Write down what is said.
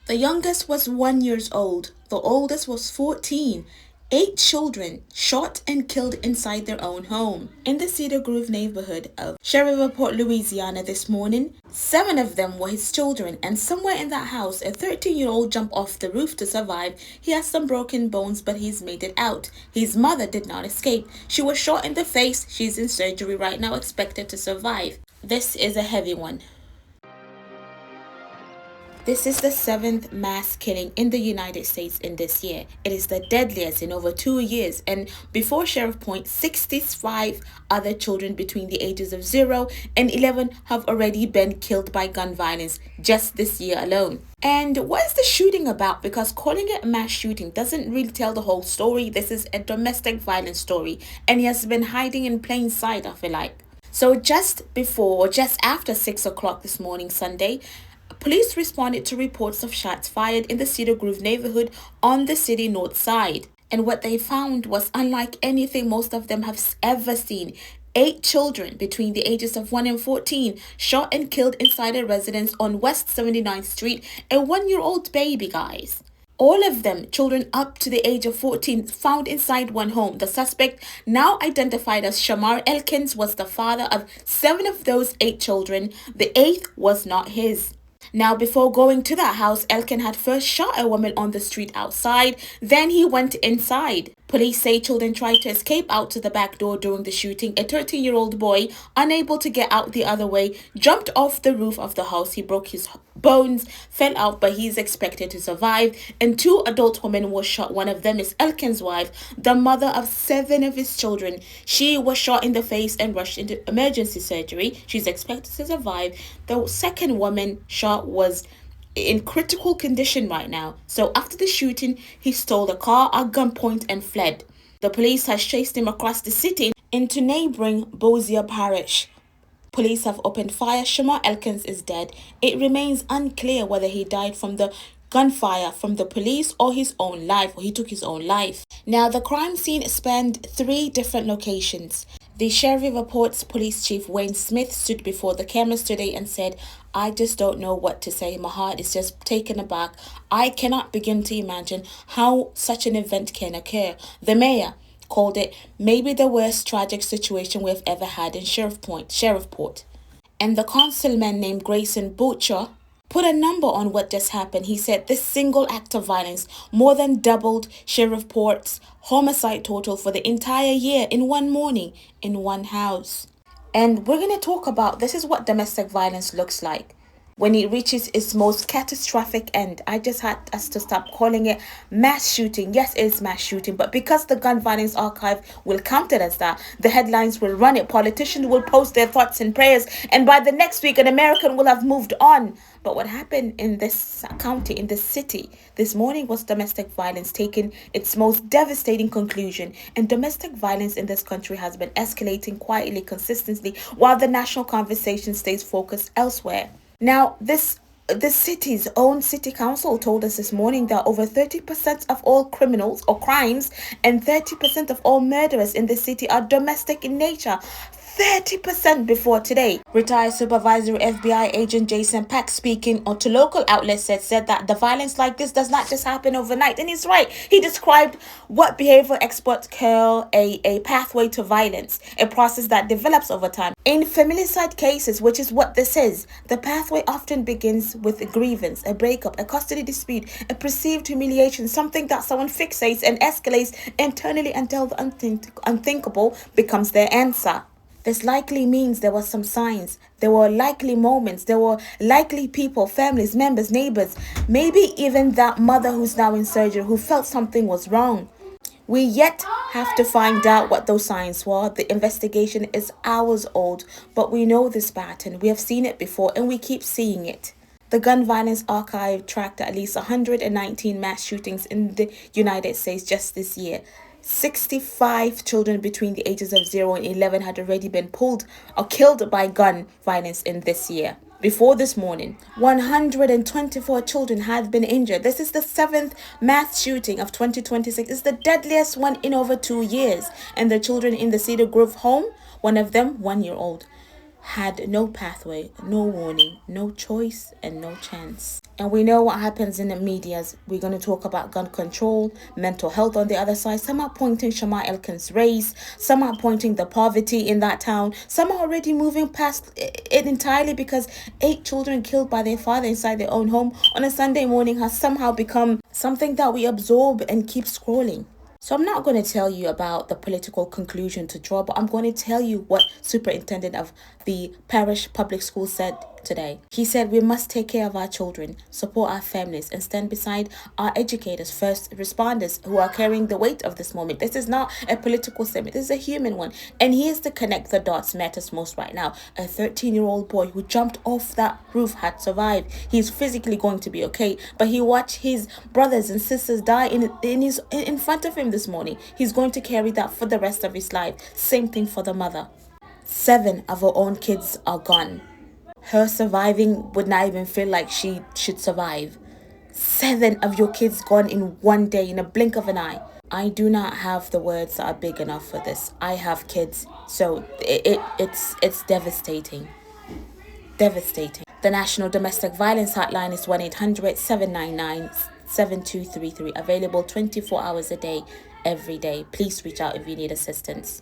The youngest was 1 year old. The oldest was 14. 8 children shot and killed inside their own home in the Cedar Grove neighborhood of Shreveport, Louisiana this morning. 7 of them were his children, and somewhere in that house, a 13-year-old jumped off the roof to survive. He has some broken bones, but he's made it out. His mother did not escape. She was shot in the face. She's in surgery right now, expected to survive. This is a heavy one. This is the 7th mass killing in the United States in this year. It is the deadliest in over 2 years. And before Shreveport, 65 other children between the ages of 0 and 11 have already been killed by gun violence just this year alone. And what is the shooting about? Because calling it a mass shooting doesn't really tell the whole story. This is a domestic violence story, and he has been hiding in plain sight, I feel like. So just after 6 o'clock this morning, Sunday, police responded to reports of shots fired in the Cedar Grove neighborhood on the city north side. And what they found was unlike anything most of them have ever seen. 8 children between the ages of 1 and 14 shot and killed inside a residence on West 79th Street. A 1-year-old baby, guys. All of them, children up to the age of 14, found inside one home. The suspect, now identified as Shamar Elkins, was the father of 7 of those 8 children. The 8th was not his. Now, before going to that house, Elkin had first shot a woman on the street outside. Then he went inside. Police say children tried to escape out to the back door during the shooting. A 13-year-old boy, unable to get out the other way, jumped off the roof of the house. He broke his bones, fell out, but he's expected to survive. And 2 adult women were shot. One of them is Elkin's wife, the mother of 7 of his children. She was shot in the face and rushed into emergency surgery. She's expected to survive. The second woman shot was in critical condition right now. So after the shooting, he stole a car at gunpoint and fled. The police has chased him across the city into neighboring Bossier Parish. Police have opened fire. Shamar Elkins is dead. It remains unclear whether he died from the gunfire from the police or he took his own life. Now, the crime scene spanned 3 different locations. The Shreveport Police Chief Wayne Smith stood before the cameras today and said, "I just don't know what to say. My heart is just taken aback. I cannot begin to imagine how such an event can occur." The mayor called it maybe the worst tragic situation we've ever had in Shreveport. And the councilman named Grayson Butcher put a number on what just happened. He said this single act of violence more than doubled Shreveport's homicide total for the entire year in one morning in one house. And we're going to talk about this is what domestic violence looks like when it reaches its most catastrophic end. I just had us to stop calling it mass shooting. Yes, it is mass shooting, but because the Gun Violence Archive will count it as that, the headlines will run it, politicians will post their thoughts and prayers, and by the next week, an American will have moved on. But what happened in this county, in this city, this morning was domestic violence taking its most devastating conclusion. And domestic violence in this country has been escalating quietly, consistently, while the national conversation stays focused elsewhere. Now, the city's own city council told us this morning that over 30% of all criminals or crimes and 30% of all murderers in the city are domestic in nature. 30% before today. Retired supervisory FBI agent Jason Pack, speaking to local outlets, said that the violence like this does not just happen overnight. And he's right. He described what behavioral experts call a pathway to violence, a process that develops over time. In familicide cases, which is what this is, the pathway often begins with a grievance, a breakup, a custody dispute, a perceived humiliation, something that someone fixates and escalates internally until the unthinkable becomes their answer. This likely means there were some signs, there were likely moments, there were likely people, families, members, neighbors, maybe even that mother who's now in surgery who felt something was wrong. We yet have to find out what those signs were. The investigation is hours old, but we know this pattern. We have seen it before and we keep seeing it. The Gun Violence Archive tracked at least 119 mass shootings in the United States just this year. 65 children between the ages of 0 and 11 had already been pulled or killed by gun violence in this year. Before this morning, 124 children had been injured. This is the 7th mass shooting of 2026. It's the deadliest one in over 2 years. And the children in the Cedar Grove home, one of them 1 year old, had no pathway, no warning, no choice, and no chance. And we know what happens in the medias. We're going to talk about gun control, mental health on the other side. Some are pointing Shama Elkin's race. Some are pointing the poverty in that town. Some are already moving past it entirely, because 8 children killed by their father inside their own home on a Sunday morning has somehow become something that we absorb and keep scrolling. So I'm not going to tell you about the political conclusion to draw, but I'm going to tell you what Superintendent of the Parish Public School said today. He said, we must take care of our children, support our families, and stand beside our educators, first responders who are carrying the weight of this moment. This is not a political statement. This is a human one. And here's the connect the dots matters most right now. A 13-year-old boy who jumped off that roof had survived. He's physically going to be okay, but he watched his brothers and sisters die in front of him this morning. He's going to carry that for the rest of his life. Same thing for the mother. 7 of her own kids are gone. Her surviving would not even feel like she should survive. 7 of your kids gone in one day, in a blink of an eye. I do not have the words that are big enough for this. I have kids, so it's devastating. Devastating. The National Domestic Violence Hotline is 1-800-799-7233. Available 24 hours a day, every day. Please reach out if you need assistance.